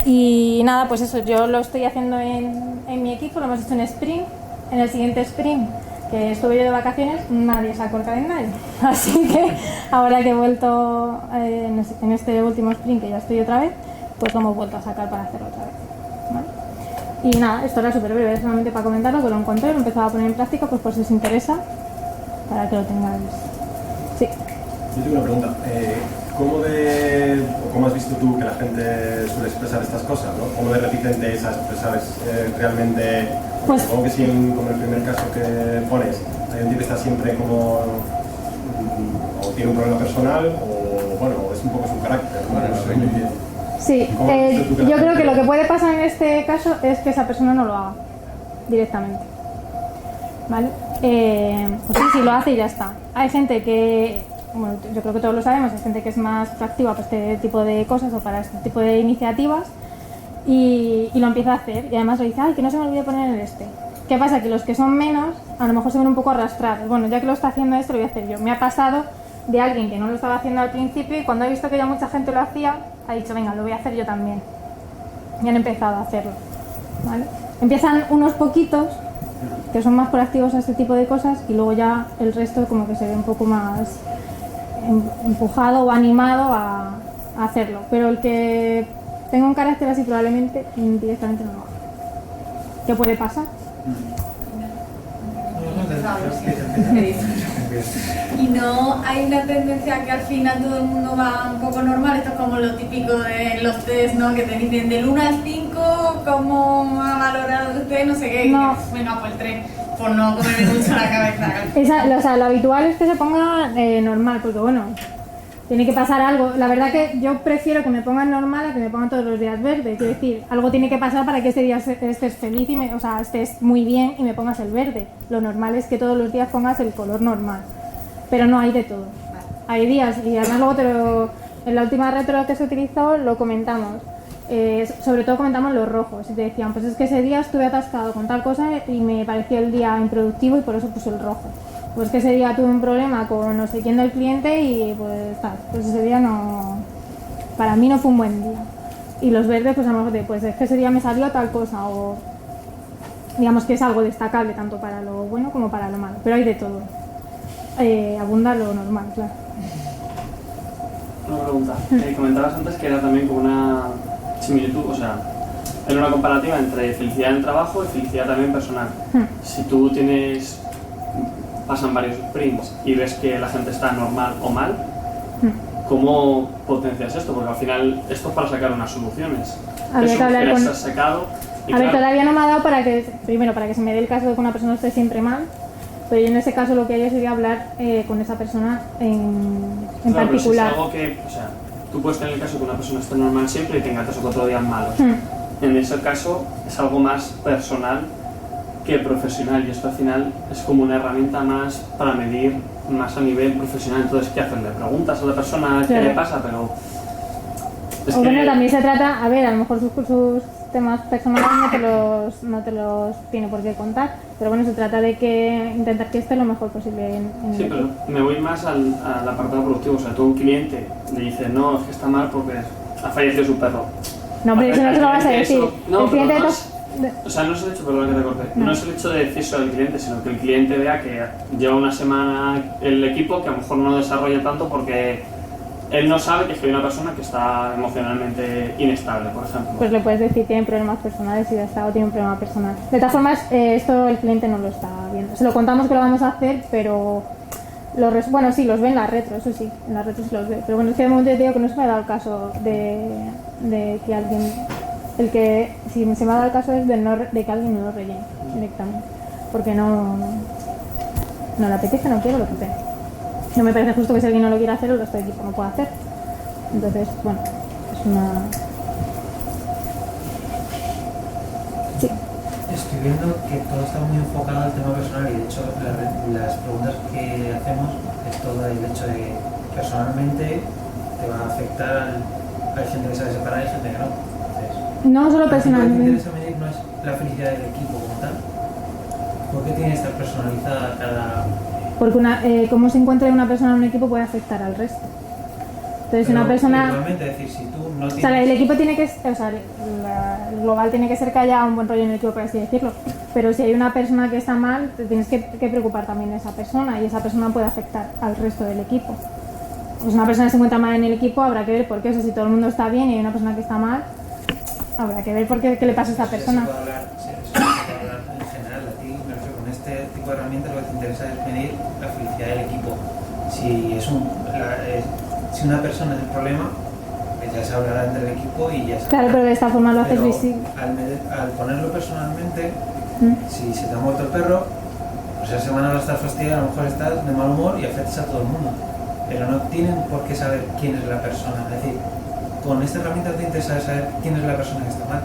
[SPEAKER 4] Y nada, pues eso, yo lo estoy haciendo en mi equipo, lo hemos hecho en sprint. En el siguiente sprint, que estuve yo de vacaciones, nadie sacó el calendario. Así que ahora que he vuelto en este último sprint, que ya estoy otra vez, pues lo hemos vuelto a sacar para hacerlo otra vez, ¿vale? Y nada, esto era súper breve, solamente para comentarlo, que lo encontré, lo he empezado a poner en práctica, pues por si os interesa, para que lo tengáis. Sí.
[SPEAKER 6] Yo tengo una pregunta. ¿Cómo has visto tú que la gente suele expresar estas cosas, ¿no? ¿Cómo de reticente es a expresar realmente?
[SPEAKER 4] Pues,
[SPEAKER 6] Supongo que sí, como el primer caso que pones, hay un tío que está siempre como o tiene un problema personal o bueno, es un poco su carácter, ¿no? No sé muy bien.
[SPEAKER 4] Sí, yo creo que lo que puede pasar en este caso es que esa persona no lo haga directamente, ¿vale? Pues sí, lo hace y ya está. Hay gente que, bueno, yo creo que todos lo sabemos, hay gente que es más proactiva para este tipo de cosas o para este tipo de iniciativas y lo empieza a hacer y además lo dice, ay, que no se me olvide poner el este. ¿Qué pasa? Que los que son menos a lo mejor se ven un poco arrastrados. Bueno, ya que lo está haciendo esto, lo voy a hacer yo. Me ha pasado de alguien que no lo estaba haciendo al principio y cuando ha visto que ya mucha gente lo hacía, ha dicho, venga, lo voy a hacer yo también. Y han empezado a hacerlo, ¿vale? Empiezan unos poquitos que son más proactivos a este tipo de cosas y luego ya el resto como que se ve un poco más empujado o animado a hacerlo. Pero el que tenga un carácter así probablemente directamente no lo haga. ¿Qué puede pasar?
[SPEAKER 3] Y no hay una tendencia que al final todo el mundo va un poco normal. Esto es como lo típico de los test, ¿no? Que te dicen del 1 al 5, ¿cómo ha valorado usted? No sé qué.
[SPEAKER 4] No.
[SPEAKER 3] Venga, pues el 3, por no comerme mucho la cabeza.
[SPEAKER 4] O sea, lo habitual es que se ponga normal, porque bueno, tiene que pasar algo. La verdad que yo prefiero que me pongan normal a que me pongan todos los días verde. Quiero decir, algo tiene que pasar para que ese día estés feliz y estés muy bien y me pongas el verde. Lo normal es que todos los días pongas el color normal. Pero no hay de todo. Hay días, y además luego en la última retro que se utilizó lo comentamos. Sobre todo comentamos los rojos. Y te decían, pues es que ese día estuve atascado con tal cosa y me pareció el día improductivo y por eso puse el rojo. Pues que ese día tuve un problema con no sé quién del cliente y pues ese día no, para mí no fue un buen día. Y los verdes, pues a lo mejor pues es que ese día me salió tal cosa o digamos que es algo destacable tanto para lo bueno como para lo malo, pero hay de todo. Abunda lo normal, claro.
[SPEAKER 5] Una pregunta. Comentabas antes que era también como una similitud, o sea, era una comparativa entre felicidad en el trabajo y felicidad también personal. Si tú pasan varios sprints y ves que la gente está normal o mal, ¿cómo potencias esto? Porque al final esto es para sacar unas soluciones.
[SPEAKER 4] Habría que hablar con...
[SPEAKER 5] has sacado y
[SPEAKER 4] a ver,
[SPEAKER 5] claro,
[SPEAKER 4] todavía no me ha dado para que se me dé el caso de que una persona esté siempre mal, pero yo en ese caso lo que haría sería hablar con esa persona en
[SPEAKER 5] claro,
[SPEAKER 4] particular.
[SPEAKER 5] Pero si es algo que, o sea, tú puedes tener el caso de que una persona esté normal siempre y tenga 3 o 4 días malos. En ese caso es algo más personal que profesional y esto al final es como una herramienta más para medir más a nivel profesional. Entonces, ¿qué hacen? Le preguntas a la persona qué le pasa, pero es
[SPEAKER 4] bueno, también se trata, a ver, a lo mejor sus temas personales no te los tiene por qué contar, pero bueno, se trata de intentar que esté lo mejor posible
[SPEAKER 5] sí, pero me voy más al apartado productivo. O sea, tú a un cliente le dices, no, es que está mal porque ha fallecido su perro.
[SPEAKER 4] No, pero eso no se lo vas a decir.
[SPEAKER 5] No, pero no o sea, no es el hecho, perdón que te corté, no es el hecho de decir eso al cliente, sino que el cliente vea que lleva una semana el equipo que a lo mejor no desarrolla tanto porque él no sabe que es que hay una persona que está emocionalmente inestable, por ejemplo.
[SPEAKER 4] Pues le puedes decir tiene problemas personales y ya está, o tiene un problema personal. De todas formas, esto el cliente no lo está viendo. Se lo contamos que lo vamos a hacer, pero Bueno, sí, los ve en la retro, eso sí, en la retro sí los ve. Pero bueno, es que de momento te digo que no se me ha dado el caso de que alguien... Si se me ha dado el caso es de que alguien no lo rellene directamente. Porque no le apetece, no quiero, lo que sea. No me parece justo que si alguien no lo quiere hacer, el resto del equipo no pueda hacer. Entonces, bueno, es una... Sí.
[SPEAKER 7] Estoy viendo que todo está muy enfocado al tema personal y de hecho las preguntas que hacemos es todo el hecho de que personalmente te va a afectar, hay gente que sabe separar y gente que no. Entonces,
[SPEAKER 4] No solo
[SPEAKER 7] lo que
[SPEAKER 4] personalmente.
[SPEAKER 7] me interesa medir no es la felicidad del equipo como tal. ¿Por qué tiene que estar personalizada cada...?
[SPEAKER 4] Porque cómo se encuentra una persona en un equipo puede afectar al resto. Entonces,
[SPEAKER 7] Pero
[SPEAKER 4] una persona...
[SPEAKER 7] igualmente, es decir, si tú no tienes...
[SPEAKER 4] O sea, el equipo tiene que... O sea, el global tiene que ser que haya un buen rollo en el equipo, por así decirlo. Pero si hay una persona que está mal, te tienes que preocupar también de esa persona y esa persona puede afectar al resto del equipo. Pues una persona que se encuentra mal en el equipo, habrá que ver por qué. O sea, si todo el mundo está bien y hay una persona que está mal, habrá que ver por qué le pasa a esa persona.
[SPEAKER 7] Se puede hablar en general, a ti me refiero con este tipo de herramientas lo que te interesa es medir la felicidad del equipo. Si una persona es el problema, pues ya se hablará entre el equipo y ya se...
[SPEAKER 4] Claro, pero de esta forma lo haces
[SPEAKER 7] Pero
[SPEAKER 4] visible.
[SPEAKER 7] al ponerlo personalmente, si se te ha muerto el perro, pues esa semana vas a estar fastidiado, a lo mejor estás de mal humor y afectas a todo el mundo. Pero no tienen por qué saber quién es la persona. Es decir, con esta herramienta te interesa saber quién es la persona que está mal,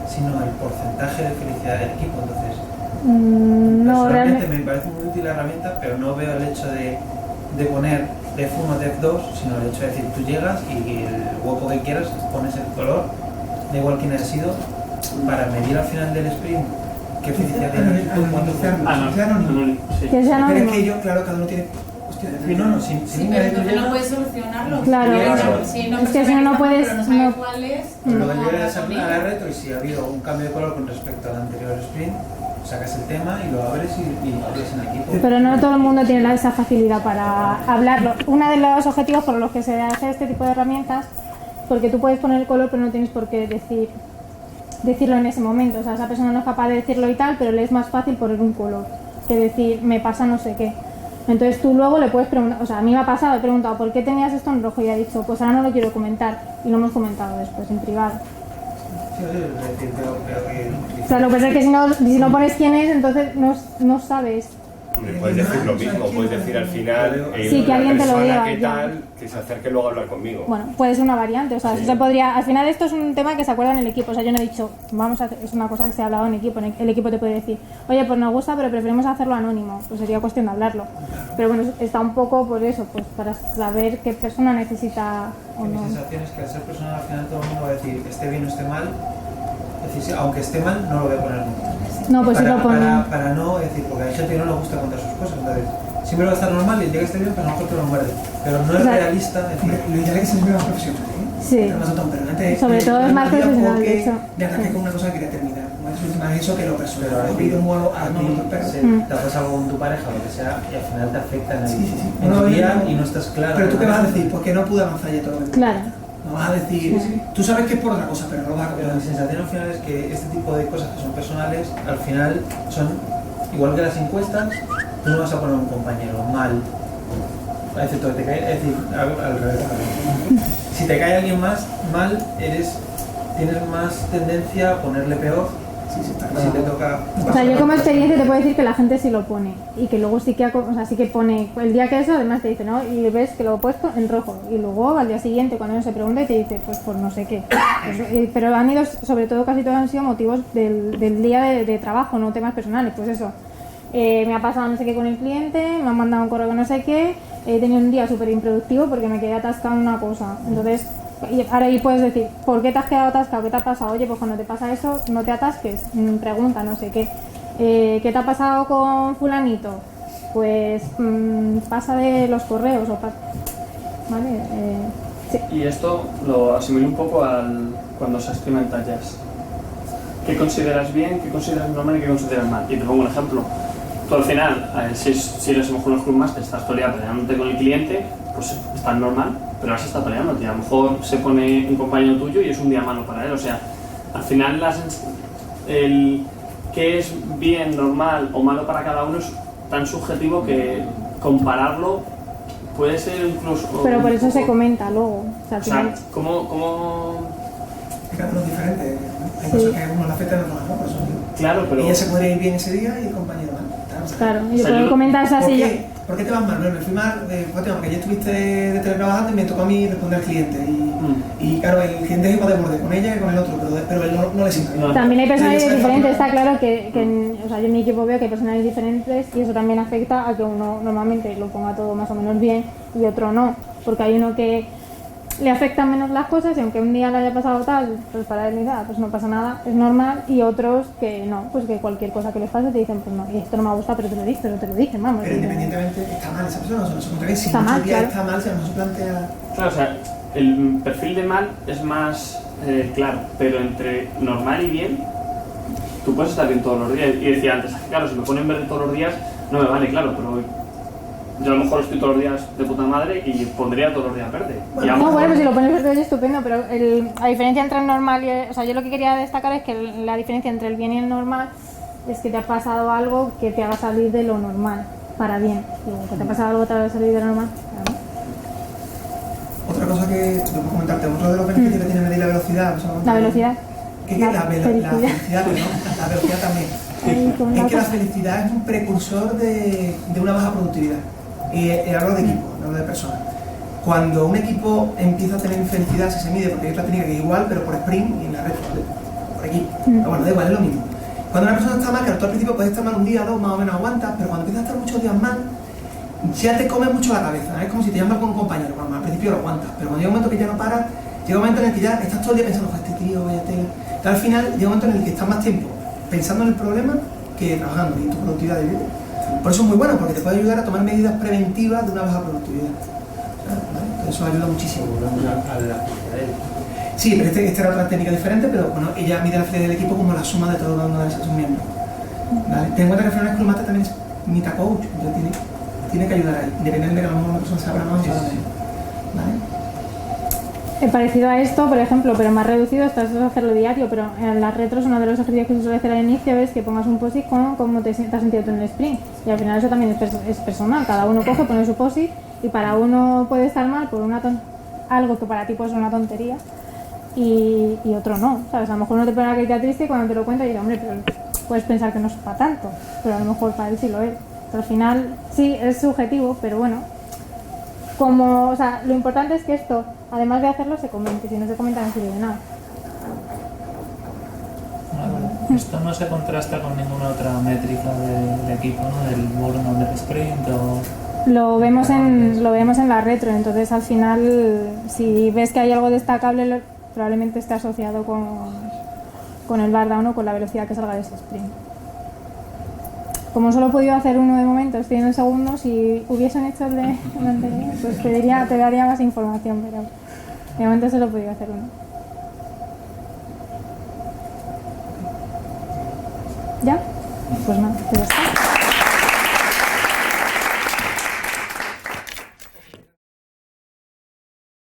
[SPEAKER 7] sino el porcentaje de felicidad del equipo. Entonces,
[SPEAKER 4] No,
[SPEAKER 7] personalmente
[SPEAKER 4] realmente...
[SPEAKER 7] me parece muy útil la herramienta, pero no veo el hecho de poner Def 1 o Def 2, sino el hecho de decir, tú llegas y el hueco que quieras, pones el color, da igual quién haya sido, para medir al final del sprint qué felicidad tiene el equipo, cuánto fue.
[SPEAKER 5] Anónimo, sí.
[SPEAKER 4] Que sea
[SPEAKER 1] Pero es
[SPEAKER 4] anónimo.
[SPEAKER 1] que yo, claro, cada uno tiene... Hostia,
[SPEAKER 7] Sí, no,
[SPEAKER 3] Sí,
[SPEAKER 7] sin
[SPEAKER 3] pero
[SPEAKER 7] tú
[SPEAKER 3] entonces no
[SPEAKER 7] llegas,
[SPEAKER 3] puedes solucionarlo.
[SPEAKER 4] Claro.
[SPEAKER 3] Si
[SPEAKER 4] Es que si no puedes-
[SPEAKER 3] pero no sabes
[SPEAKER 4] no-
[SPEAKER 3] cuál es,
[SPEAKER 7] lo
[SPEAKER 3] no
[SPEAKER 7] que llegas
[SPEAKER 3] hablas
[SPEAKER 7] a
[SPEAKER 3] con
[SPEAKER 7] la
[SPEAKER 3] él.
[SPEAKER 7] retro y si ha habido un cambio de color con respecto al anterior sprint, sacas el tema y lo abres y lo hablas en equipo.
[SPEAKER 4] Pero no todo el mundo tiene esa facilidad para hablarlo. Uno de los objetivos por los que se hace este tipo de herramientas, porque tú puedes poner el color, pero no tienes por qué decirlo en ese momento. O sea, esa persona no es capaz de decirlo y tal, pero le es más fácil poner un color que decir, me pasa no sé qué. Entonces tú luego le puedes preguntar, o sea, a mí me ha pasado, he preguntado, ¿por qué tenías esto en rojo? Y ha dicho, pues ahora no lo quiero comentar. Y lo hemos comentado después, en privado.
[SPEAKER 7] Sí, es decir, creo que...
[SPEAKER 4] O sea, lo que pasa es que si no pones quién es, entonces no sabes.
[SPEAKER 8] Hombre, puedes decir lo mismo, puedes decir al final
[SPEAKER 4] Sí, que
[SPEAKER 8] la
[SPEAKER 4] alguien te lo
[SPEAKER 8] persona
[SPEAKER 4] diga,
[SPEAKER 8] que
[SPEAKER 4] ya.
[SPEAKER 8] tal, que se acerque luego a hablar conmigo.
[SPEAKER 4] Bueno, puede ser una variante, o sea,
[SPEAKER 8] Sí.
[SPEAKER 4] eso se podría... Al final esto es un tema que se acuerda en el equipo, o sea, yo no he dicho, vamos a hacer, es una cosa que se ha hablado en equipo, el equipo te puede decir, oye, pues nos gusta, pero preferimos hacerlo anónimo, pues sería cuestión de hablarlo. Pero bueno, está un poco por eso, pues para saber qué persona necesita o
[SPEAKER 7] Mi
[SPEAKER 4] no.
[SPEAKER 7] sensación es que al ser personal al final todo el mundo va a decir, esté bien o esté mal, es decir, aunque esté mal no lo voy a poner nunca.
[SPEAKER 4] No, pues si lo ponen...
[SPEAKER 7] Para no, es decir, porque hay gente que no le gusta contar sus cosas, entonces siempre va a estar normal y el día que esté bien, pues a lo mejor te lo muerde. Pero no es
[SPEAKER 4] O sea,
[SPEAKER 7] realista, es
[SPEAKER 1] Hombre,
[SPEAKER 7] decir,
[SPEAKER 1] lo ideal es que se vea más profesional, ¿eh?
[SPEAKER 4] Sí.
[SPEAKER 1] Además, tan permanente.
[SPEAKER 4] Sobre todo es más profesional, de hecho.
[SPEAKER 1] De arranque
[SPEAKER 4] Sí.
[SPEAKER 1] con una cosa que quería terminar. Es más eso que lo personal.
[SPEAKER 7] pero
[SPEAKER 1] He oído modo a no otros perros.
[SPEAKER 7] te pasa algo con tu pareja o lo que sea y al final te afecta en el
[SPEAKER 1] Sí, sí, sí.
[SPEAKER 7] en tu
[SPEAKER 1] Bueno,
[SPEAKER 7] día
[SPEAKER 1] no.
[SPEAKER 7] y no estás claro.
[SPEAKER 1] Pero tú qué vas a decir, ¿por qué no pude avanzar ya todo el
[SPEAKER 4] Claro.
[SPEAKER 1] No vas a decir,
[SPEAKER 4] Sí.
[SPEAKER 1] tú sabes que es por otra cosa, pero no lo vas a
[SPEAKER 7] Pero mi
[SPEAKER 1] cambiar.
[SPEAKER 7] sensación al final es que este tipo de cosas que son personales, al final son igual que las encuestas, tú no vas a poner un compañero mal, excepto que te cae, es decir, al revés. Si te cae alguien más mal, tienes más tendencia a ponerle peor.
[SPEAKER 1] Sí, sí, está
[SPEAKER 7] Y si te
[SPEAKER 1] claro.
[SPEAKER 7] toca...
[SPEAKER 4] O sea, yo como experiencia te puedo decir que la gente sí lo pone y que luego sí que pone el día que eso, además te dice, ¿no? Y ves que lo he puesto en rojo y luego al día siguiente cuando uno se pregunta y te dice, pues por no sé qué. Pero han ido, sobre todo casi todos han sido motivos del día de trabajo, no temas personales, pues eso. Me ha pasado no sé qué con el cliente, me han mandado un correo que no sé qué, he tenido un día súper improductivo porque me quedé atascado en una cosa. Entonces, y ahora ahí puedes decir, ¿por qué te has quedado atascado? ¿Qué te ha pasado? Oye, pues cuando te pasa eso, no te atasques, pregunta, no sé qué. ¿Qué te ha pasado con fulanito? Pues pasa de los correos o ¿vale? Sí.
[SPEAKER 5] Y esto lo asimilo un poco al cuando se estima en tallas. ¿Qué consideras bien, qué consideras normal y qué consideras mal? Y te pongo un ejemplo. Tú al final, si eres a lo mejor un Scrum Master, estás todo el día peleándote con el cliente, pues está normal, pero ahora se está peleando. Y a lo mejor se pone un compañero tuyo y es un día malo para él. O sea, al final qué es bien, normal o malo para cada uno es tan subjetivo que compararlo puede ser incluso...
[SPEAKER 4] Pero por eso
[SPEAKER 5] un
[SPEAKER 4] se
[SPEAKER 5] poco-
[SPEAKER 4] comenta luego. O sea, al
[SPEAKER 5] O sea,
[SPEAKER 4] final-
[SPEAKER 5] ¿cómo...?
[SPEAKER 1] Es cada uno es diferente. Hay
[SPEAKER 4] Sí.
[SPEAKER 1] cosas que a uno le afectan y a otros no, por eso digo.
[SPEAKER 5] Claro, pero...
[SPEAKER 1] Ella se podría ir bien ese día y el compañero mal.
[SPEAKER 4] Claro,
[SPEAKER 5] O
[SPEAKER 4] yo
[SPEAKER 5] sea,
[SPEAKER 4] puedo
[SPEAKER 5] yo-
[SPEAKER 4] comentar esa
[SPEAKER 1] ¿Por
[SPEAKER 4] silla.
[SPEAKER 1] qué? ¿Por qué te vas mal? Bueno, me fui mal porque ya estuviste de teletrabajando y me tocó a mí responder al cliente. Y claro, el cliente es igual de borde con ella y con el otro, pero él no le sienta.
[SPEAKER 5] No.
[SPEAKER 4] También hay personalidades
[SPEAKER 1] Ella se
[SPEAKER 4] diferentes,
[SPEAKER 1] deja
[SPEAKER 4] está claro o sea, yo en mi equipo veo que hay personalidades diferentes y eso también afecta a que uno normalmente lo ponga todo más o menos bien y otro no, porque hay uno que le afectan menos las cosas y aunque un día le haya pasado tal, pues para él nada, pues no pasa nada, es normal, y otros que no, pues que cualquier cosa que les pase te dicen, pues no, y esto no me gusta, pero te lo dicen, vamos.
[SPEAKER 1] Pero independientemente está mal esa persona, o sea, no se contraria. Si
[SPEAKER 4] Está
[SPEAKER 1] muchos
[SPEAKER 4] mal,
[SPEAKER 1] días
[SPEAKER 4] claro.
[SPEAKER 1] está mal, si a lo mejor se plantea...
[SPEAKER 5] Claro, o sea, el perfil de mal es más claro, pero entre normal y bien, tú puedes estar bien todos los días. Y decía antes, claro, si me ponen verde todos los días, no me vale, claro, pero yo a lo mejor estoy todos los días de puta madre y pondría todos los días verde. Y a lo
[SPEAKER 4] No,
[SPEAKER 5] mejor-
[SPEAKER 4] bueno, pues si lo pones verde oye, estupendo, pero la diferencia entre el normal y o sea, yo lo que quería destacar es que la diferencia entre el bien y el normal es que te ha pasado algo que te haga salir de lo normal, para bien. Digo, que te ha pasado algo que te haga salir de lo normal, para mal.
[SPEAKER 1] Otra cosa que te puedo comentarte, otro de los beneficios que tiene medir la velocidad... pues,
[SPEAKER 4] La velocidad.
[SPEAKER 1] ¿Qué? La felicidad, perdón, la velocidad también.
[SPEAKER 4] Ahí, con una
[SPEAKER 1] Es que la
[SPEAKER 4] cosa.
[SPEAKER 1] felicidad es un precursor de una baja productividad. Y hablo de equipo, no hablo de personas. Cuando un equipo empieza a tener infelicidad, si se mide, porque hay otra técnica que es igual, pero por sprint y en la red, ¿vale? Por equipo. Pero bueno, da igual, es lo mismo. Cuando una persona está mal, claro, tú al principio puedes estar mal un día, dos, más o menos aguantas, pero cuando empiezas a estar muchos días mal, ya te come mucho la cabeza. Es como si te llamas con un compañero. Bueno, al principio lo aguantas, pero cuando llega un momento que ya no paras, llega un momento en el que ya estás todo el día pensando, este tío, vaya tela. Entonces, al final llega un momento en el que estás más tiempo pensando en el problema que trabajando y tu productividad disminuye. Por eso es muy bueno, porque te puede ayudar a tomar medidas preventivas de una baja productividad. ¿Vale? Entonces, eso ayuda muchísimo. Sí, pero esta era otra técnica diferente, pero bueno, ella mide la felicidad del equipo como la suma de todo cada uno de sus miembros. ¿Vale? Ten en cuenta que al final el Scrum Master también es mitad coach, entonces tiene que ayudar ahí, independientemente de que a lo mejor una persona sabrá más o sabrá menos. ¿Vale?
[SPEAKER 4] Parecido a esto, por ejemplo, pero más reducido, esto es hacerlo diario, pero en las retros uno de los ejercicios que se suele hacer al inicio es que pongas un post-it con cómo te has sentido tú en el sprint. Y al final eso también es personal, cada uno coge, pone su post-it y para uno puede estar mal por algo que para ti puede ser una tontería y otro no, ¿sabes? A lo mejor uno te pone una carita triste y cuando te lo cuenta dices, hombre, pero puedes pensar que no es para tanto, pero a lo mejor para él sí lo es. Pero al final sí, es subjetivo, pero bueno. O sea, lo importante es que esto, además de hacerlo, se comente. Si no se comenta, no sirve de nada.
[SPEAKER 9] Esto no se contrasta con ninguna otra métrica del equipo, ¿no? Del burnout del sprint o...
[SPEAKER 4] Lo vemos en la retro, entonces al final, si ves que hay algo destacable, probablemente esté asociado con el bar down o con la velocidad que salga de ese sprint. Como solo he podido hacer uno de momento, estoy en el segundo, si hubiesen hecho el de el anterior, pues te daría más información, pero de momento solo he podido hacer uno. ¿Ya? Pues nada, pues ya está.